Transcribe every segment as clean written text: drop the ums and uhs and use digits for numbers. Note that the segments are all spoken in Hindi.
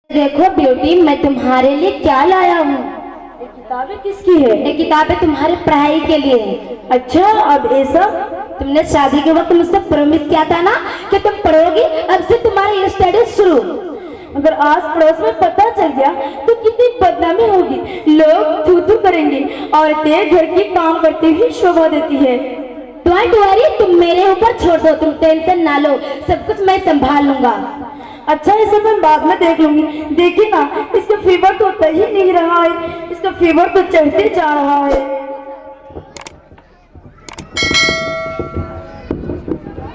देखो ब्यूटी, मैं तुम्हारे लिए क्या लाया हूँ। ये किताबें किसकी है? ये किताबें तुम्हारे पढ़ाई के लिए है। अच्छा, अब ऐसा? तुमने शादी के वक्त मुझसे प्रॉमिस किया था ना कि तुम पढ़ोगी। अब से तुम्हारी स्टडी शुरू। अगर आस पड़ोस में पता चल गया तो कितनी बदनामी होगी। लोग थू थू करेंगे। औरतें घर की काम करती हुई शोभा देती है। डोंट वरी, तुम मेरे ऊपर छोड़ दो, तुम टेंशन ना लो, सब कुछ मैं संभाल लूंगा। अच्छा, इसे मैं बाद में देख लूंगी। देखिए ना, इसका फीवर तो उतर ही नहीं रहा है। इसका फीवर तो चढ़ते जा रहा है।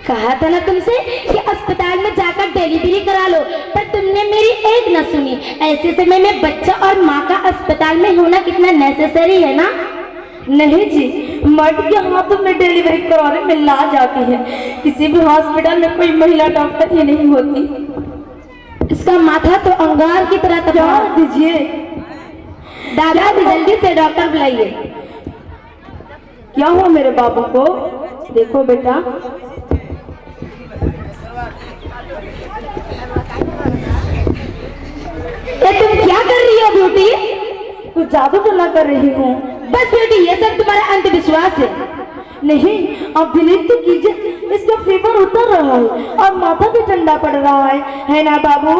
कहा था ना तुमसे कि अस्पताल में जाकर डिलीवरी करा लो, पर तुमने मेरी एक न सुनी। ऐसे समय में बच्चा और माँ का अस्पताल में होना कितना नेसेसरी है ना। नहीं जी, मर्द के हाथों में डिलीवरी कराने में लाज आती है। किसी भी हॉस्पिटल में कोई महिला डॉक्टर ही नहीं होती। इसका माथा तो अंगार की तरह क्या दीजिए। दादाजी, जल्दी से डॉक्टर बुलाइए। क्या हुआ मेरे बाबू को? देखो बेटा, ये तुम क्या कर रही हो ब्यूटी? तो जादू टोना कर रही हूँ। बस ब्यूटी, ये सब तुम्हारा अंधविश्वास है। नहीं, आप बिलीव तो कीजिए, इसका फीवर उतर रहा है और माथा भी ठंडा पड़ रहा है ना बाबू?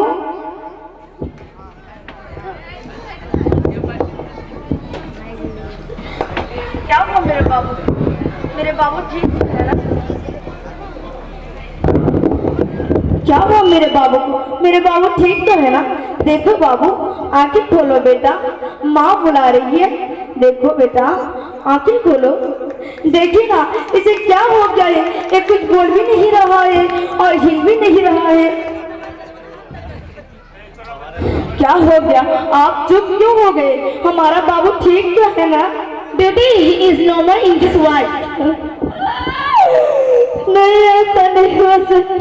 क्या हुआ मेरे बाबू? मेरे बाबू ठीक है ना? क्या हुआ मेरे बाबू को? मेरे बाबू ठीक तो है ना? देखो बाबू, आंखें खोलो बेटा, माँ बुला रही है। देखो बेटा, आंखें खोलो। देखिए ना, इसे क्या हो गया है? ये कुछ बोल भी नहीं रहा है और हिल भी नहीं रहा है। क्या हो गया? आप चुप क्यों हो गए? हमारा बाबू ठीक तो है ना? Beauty, he is no more in this world. नहीं, ऐसा नहीं हो सकता।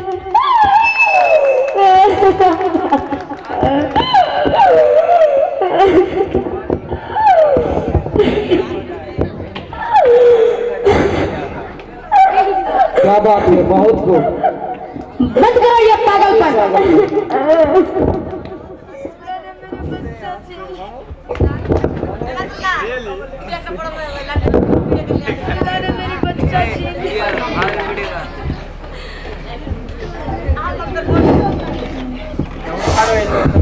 क्या बात है, बहुत खूब। बंद करो ये पागलपन।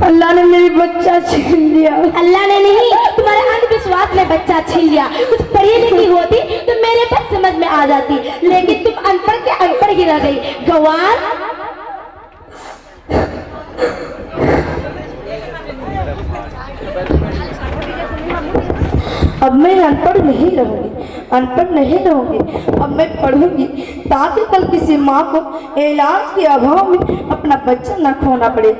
अल्लाह ने मेरी बच्चा छीन लिया। अल्लाह ने नहीं, तुम्हारे अंधविश्वास में बच्चा छीन लिया। कुछ पढ़ी लिखी होती तो मेरे पास समझ में आ जाती, लेकिन तुम अनपढ़ के अनपढ़ ही रह गई। गवार, अब मैं अनपढ़ नहीं रहूंगी, अनपढ़ नहीं रहूंगी। अब मैं पढ़ूंगी ताकि कल किसी माँ को इलाज के अभाव में अपना बच्चा न खोना पड़े।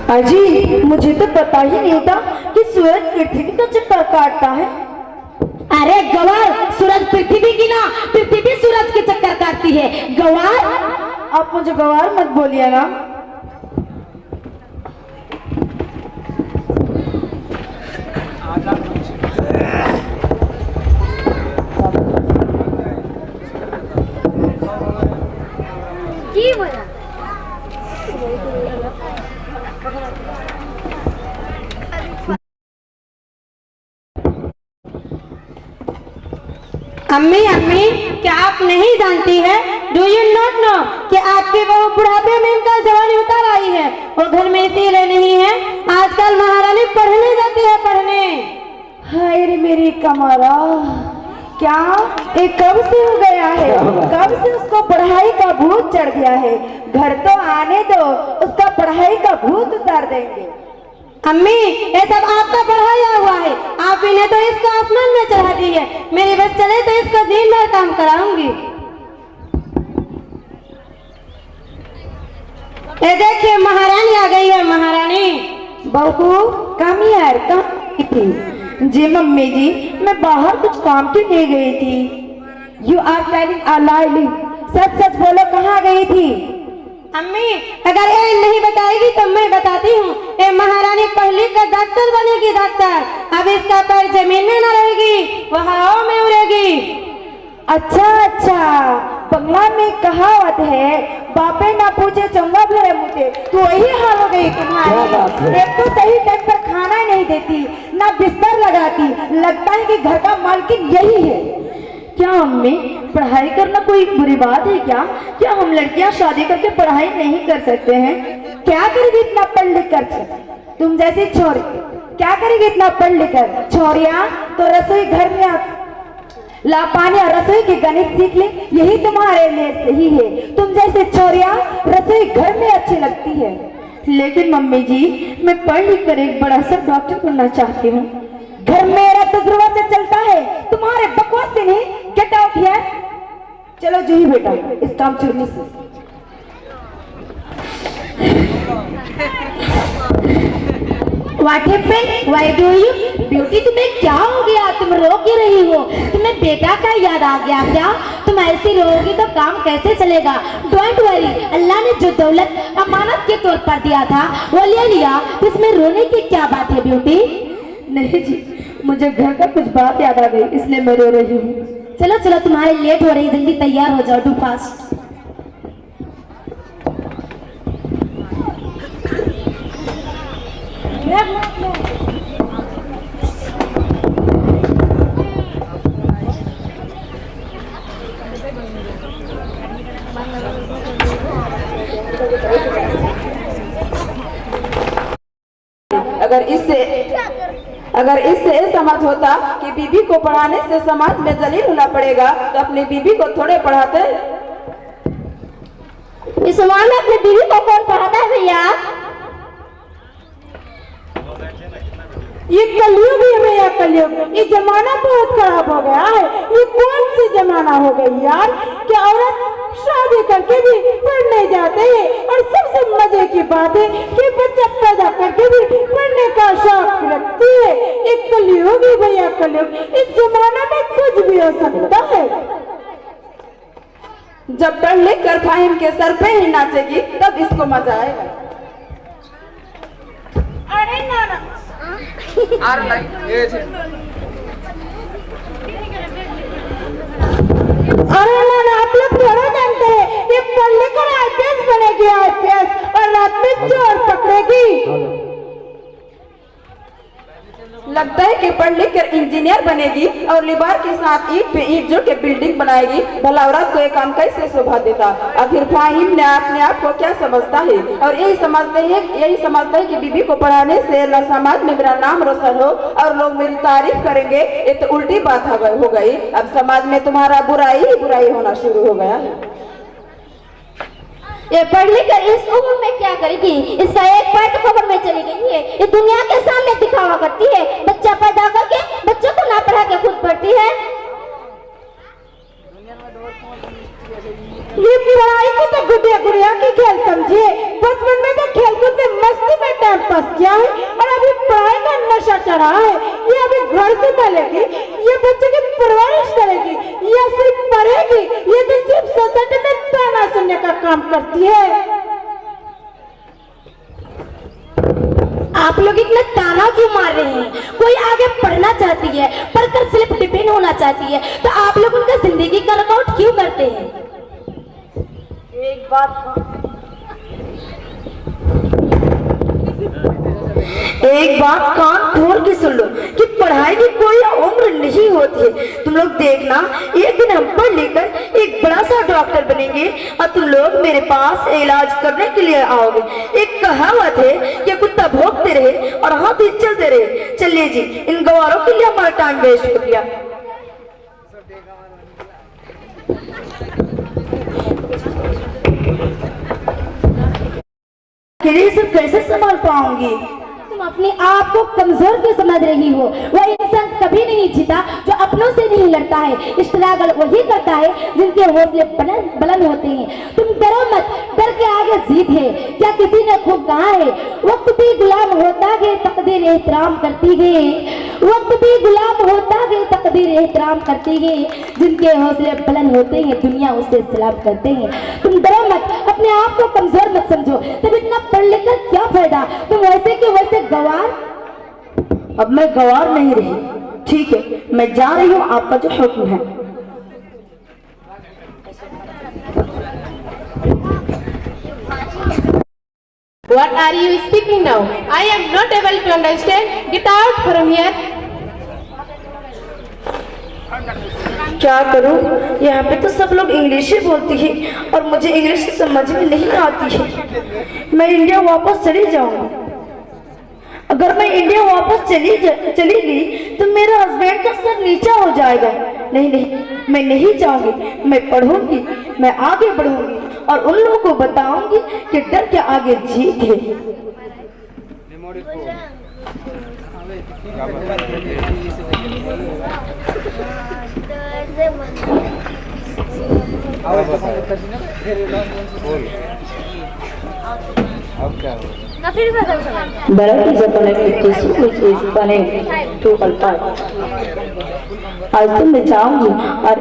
अजी, मुझे तो पता ही नहीं था कि सूरज पृथ्वी का चक्कर काटता है। अरे गवार, सूरज पृथ्वी की ना, पृथ्वी सूरज के चक्कर काटती है। गवार, आप मुझे गवार मत बोलिए ना। की बोला? अम्मी, अम्मी, क्या आप नहीं जानती है? डू यू नॉट नो कि आपकी बहू बुढ़ापे में इनका जवानी उतार आई है। वो घर में इसीलिए नहीं है, आजकल महारानी पढ़ने जाती है, पढ़ने। हाय रे मेरी कमरा, क्या ये कब से हो गया है? कब से उसको पढ़ाई का भूत चढ़ गया है? घर तो आने दो, उसका पढ़ाई का भूत उतार देंगे। अम्मी, ये सब आपका पढ़ाया हुआ है, आप इन्हें तो इसका आसमान में चढ़ा दी है। मेरी बस चले तो इसका दिन भर काम कराऊंगी। ये देखिए, महारानी आ गई है। महारानी बहू, कम यार, कहाँ थी? जी मम्मी जी, मैं बाहर कुछ काम के लिए गई थी। यू आर टेलिंग अ लाई। सच सच बोलो, कहाँ गई थी? अम्मी, अगर ये नहीं बताएगी तो मैं बताती हूँ। ये महारानी पहली का डॉक्टर बनेगी, डॉक्टर। अब इसका पैर जमीन में न रहेगी, वो हवा में उड़ेगी। अच्छा अच्छा, बंगला में कहावत है, बापे ना पूछे चंगा भरे मुझे, तो वही हाल हो गई क्या बात तुम्हारी। है? एक तो सही टाइम पर खाना ही नहीं देती, ना बिस्तर लगाती, लगता है कि घर का मालकिन यही है। क्या अम्मी, पढ़ाई करना कोई बुरी बात है क्या? क्या हम लड़कियां शादी करके पढ़ाई नहीं कर सकते हैं? क्या करेगी इतना पढ़ लिख कर? तुम जैसी छोरी क्या करेगी इतना पढ़ लिख कर? छोरियां तो रसोई घर में ला पानी और रसोई की गणित सीख ले, यही तुम्हारे लिए सही है। तुम जैसे छोरियां रसोई घर में अच्छी लगती है। लेकिन मम्मी जी, मैं पढ़ लिख कर एक बड़ा सा डॉक्टर बनना चाहती हूँ। घर मेरा तजुर्बा से चलता है, तुम्हारे बकवास से नहीं। Get out here. चलो जूही बेटा, इस काम चुरनी से। What happened? Why do you? Beauty, तुम्हें क्या हो गया? तुम रो क्यों रही हो? तुम्हें बेटा का याद आ गया क्या? तुम ऐसी रोगी तो काम कैसे चलेगा? डोंट वरी, अल्लाह ने जो दौलत अमानत के तौर पर दिया था वो ले लिया, इसमें रोने की क्या बात है ब्यूटी? नहीं जी, मुझे घर का कुछ बात याद आ गई, इसलिए मैं रो रही हूँ। चलो चलो, तुम्हारी लेट हो रही, जल्दी तैयार हो जाओ, डू फास्ट। अगर इससे समझ होता कि बीबी को पढ़ाने से समाज में जलील होना पड़ेगा, तो अपनी बीबी को थोड़े पढ़ाते। इस समाज में अपनी बीवी को कौन पढ़ाता है भैया? ये कलयुग है भैया, कलयुग। ये जमाना बहुत खराब हो गया है। ये कौन सी जमाना हो गई यार कि औरत शादी करके भी पढ़ने जाते हैं, और सबसे मजे की बात है कि बच्चा पैदा करके भी पढ़ने का शौक रखती है। एक कलयुग है भैया, कलयुग। इस जमाना में कुछ भी हो सकता है। जब पढ़ लिख कर फाहिम के सर पे ही नाचेगी, तब इसको मजा आएगा। अरे नाना, अरे नाना, आप लोग थोड़ा जानते हैं, ये पढ़ लिखकर IPS बनेगी, IPS, और रात में चोर पकड़ेगी। लगता है कि पढ़ लिख कर इंजीनियर बनेगी और लिबार के साथ ईंट पे ईंट जोड़ के बिल्डिंग बनाएगी। भला औरत को ये काम कैसे शोभा देता? आखिर फाहिम ने अपने आप को क्या समझता है? और यही समझता है कि बीबी को पढ़ाने से न समाज में मेरा नाम रोशन हो और लोग मेरी तारीफ करेंगे। ये तो उल्टी बात हो गई। अब समाज में तुम्हारा बुराई ही बुराई होना शुरू हो गया है। ये पढ़ लिख कर इस उम्र में क्या करेगी? इसका एक पैर तो कब्र में चली गई है। ये दुनिया के सामने दिखावा करती है, बच्चा पैदा करके बच्चों को ना पढ़ा के खुद पढ़ती है। ये पढ़ाई को तो गुड़िया गुड़िया की खेल समझिए। बचपन में तो खेलकूद में मस्ती में टाइम पास किया है, और अभी पढ़ाई का नशा चढ़ा है। ये अभी घर से मिलेगी, ये बच्चे की परवरिश करेगी, ये सिर्फ पढ़ेगी, ये तो सिर्फ सोसाइटी में ताना सुनने का काम करती है। आप लोग इतना ताना क्यों मार रहे हैं? कोई आगे पढ़ना चाहती है, पढ़कर सिर्फ डिपेंड होना चाहती है, तो आप लोग उनका जिंदगी का रकआउट क्यों करते हैं? एक बात कान खोल के सुन लो कि पढ़ाई की कोई उम्र नहीं होती है। तुम लोग देखना, एक दिन हम पढ़ लेकर एक बड़ा सा डॉक्टर बनेंगे और तुम लोग मेरे पास इलाज करने के लिए आओगे। एक कहावत है कि कुत्ता भौंकते रहे और हाथी चलते रहे। चलिए जी, इन गवारों के लिए हमारा टाइम वेस्ट हो गया। सब कैसे संभाल पाऊंगी? तुम अपने आप को कमजोर क्यों समझ रही हो? वह इंसान कभी नहीं जीता जो अपनों से नहीं लड़ता है। स्ट्रगल वही करता है जिनके हौसले बुलंद होते हैं। तुम डरो मत, डर के आगे जीत है। क्या किसी ने खूब कहा है, वक्त भी गुलाम होता है तकदीर एहतराम करती है। वक्त भी गुलाम होता है तकदीर एहतराम करती है। जिनके हौसले बुलंद होते हैं दुनिया उससे सलाम करते हैं। तुम डरो मत, अपने आप को कमजोर मत समझो। तुम इतना पढ़ लिख कर क्या फायदा? तुम वैसे के वैसे गवार। अब मैं गवार नहीं रही। ठीक है, मैं जा रही हूँ, आपका जो हुक्म है। What are you speaking now? I am not able to understand. Get out from here. क्या करूं? यहाँ पे तो सब लोग इंग्लिश ही बोलती है और मुझे इंग्लिश समझ में नहीं आती है। मैं इंडिया वापस चली जाऊंगी। अगर मैं इंडिया वापस चली गई तो मेरा हस्बैंड का सर नीचा हो जाएगा। नहीं नहीं, मैं नहीं जाऊंगी। मैं पढ़ूंगी, मैं आगे बढ़ूंगी और उन लोगों को बताऊंगी कि डर के आगे जीत है। Bharat is a connected tissue which is connected to all parts. आज तो मैं जाऊंगी और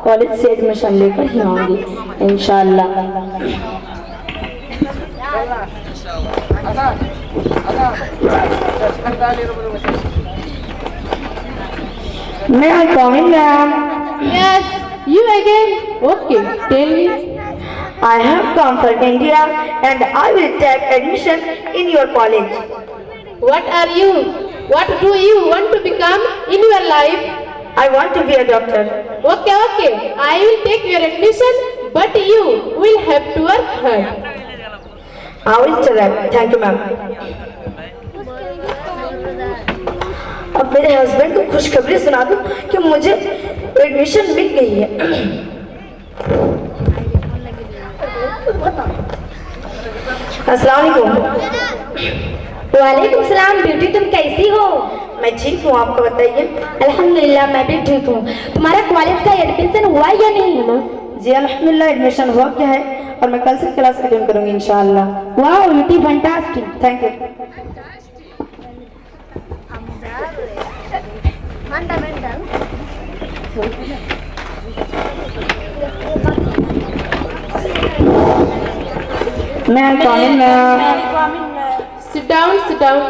कॉलेज से एडमिशन लेकर ही आऊंगी इंशाल्लाह। May I come in, ma'am? Yes, you again. Okay, tell me. I have come from India and I will take admission in your college. What are you? What do you want to become in your life? I want to be a doctor. Okay, okay. I will take your admission, but you will have to work hard. I will try. Thank you, ma'am. अब मेरे हस्बैंड को खुशखबरी सुना दूं कि मुझे एडमिशन मिल गई है। अस्सलाम वालेकुम। वालेकुम सलाम ब्यूटी, तुम कैसी हो? मैं ठीक हूँ, आपको बताइए। अल्हम्दुलिल्लाह मैं भी ठीक हूँ। तुम्हारा कॉलेज का एडमिशन हुआ या नहीं है ना? जी अल्हम्दुलिल्लाह एडमिशन हुआ क्या है और मैं कल से क्लास अटेंड करूँगी इंशाअल्लाह। वाह ब्यूटी, फैंटास्टिक। Thank you. मैं कॉमिन में Sit down, sit down.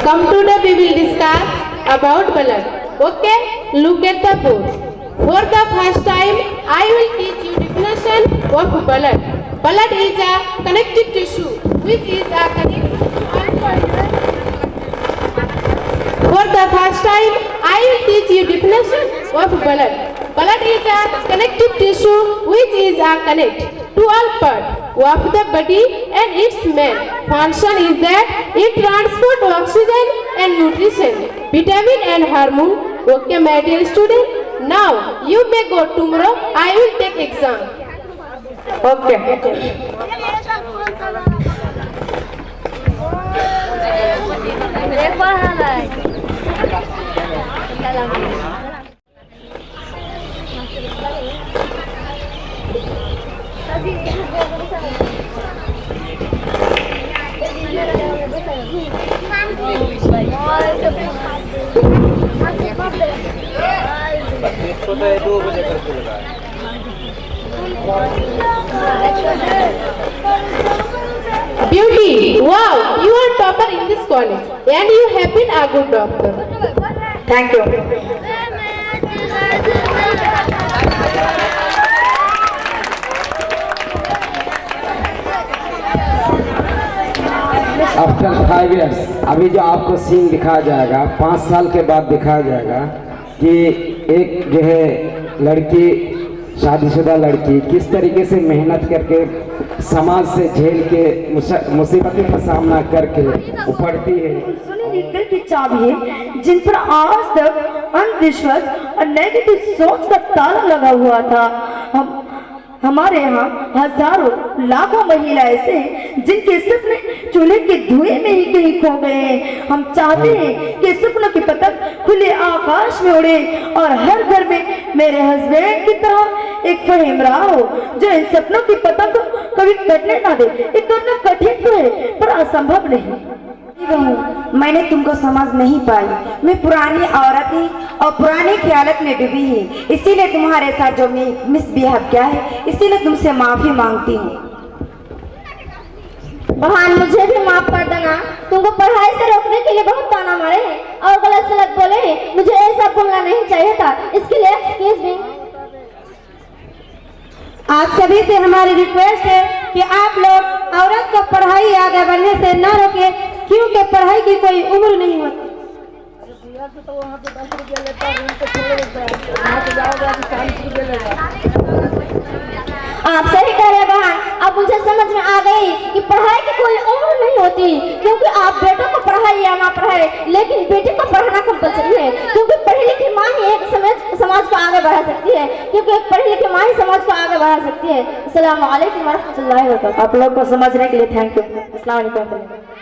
Come today we will discuss about blood. Okay, look at the board. For the first time, I will teach you definition of blood. Blood is a connective tissue which is a For the first time, I will teach you definition of blood. Blood is a connective tissue which is a connect to all parts of the body, and its main function is that it transports oxygen and nutrition, vitamin and hormone. Okay, my dear student. Now you may go tomorrow. I will take exam. Okay. Beauty, wow, you are topper in this college and you have been a good doctor. Thank you. After 5 years अभी जो आपको सीन दिखाया जाएगा 5 साल के बाद दिखाया जाएगा कि एक जो है लड़की, शादीशुदा लड़की किस तरीके से मेहनत करके समाज से झेल के मुसीबतों का सामना करके उपड़ती है। सुनी निकल की चाबी है जिन पर आज तक अंधविश्वास और नेगेटिव सोच का ताला लगा हुआ था। हमारे यहाँ हजारों लाखों महिला ऐसे हैं जिनके सपने चूल्हे के धुएं में ही कहीं खो गए हैं। हम चाहते हैं कि सपनों की पतंग खुले आकाश में उड़े और हर घर में मेरे हस्बैंड की तरह एक फहिमरा हो जो इन सपनों की पतंग को कभी कटने ना दे। ये करना कठिन तो है पर असंभव नहीं। मैंने तुमको समझ नहीं पाई। मैं पुरानी औरत ही और पुरानी ख्यालत में डूबी ही, इसीलिए तुम्हारे साथ जो मिसबिहेव किया है, इसीलिए तुमसे माफी मांगती हूँ। बहन मुझे भी माफ कर देना, तुमको पढ़ाई से रोकने के लिए बहुत ताना मारे हैं और गलत सलत बोले हैं। मुझे ऐसा बोलना नहीं चाहिए था, इसके लिए एक्सक्यूज मी। आप सभी से हमारी रिक्वेस्ट है कि आप लोग औरत को पढ़ाई आगे बढ़ने से न रोके, क्योंकि पढ़ाई की कोई उम्र नहीं होती। आप सही कह रहे हैं बहन, अब मुझे समझ में आ गई कि पढ़ाई की कोई उम्र नहीं होती, क्योंकि आप बेटों को पढ़ाई या ना पढ़ाए, लेकिन बेटी को पढ़ाना कंपलसरी है, क्योंकि पढ़ी लिखी माँ ही एक समाज को आगे बढ़ा सकती है, क्योंकि एक पढ़ी लिखी माँ ही समाज को आगे बढ़ा सकती है। अस्सलाम वालेकुम व रहमतुल्लाहि व बरकातहू। आप लोग को समझने के लिए थैंक यू। अस्सलाम वालेकुम।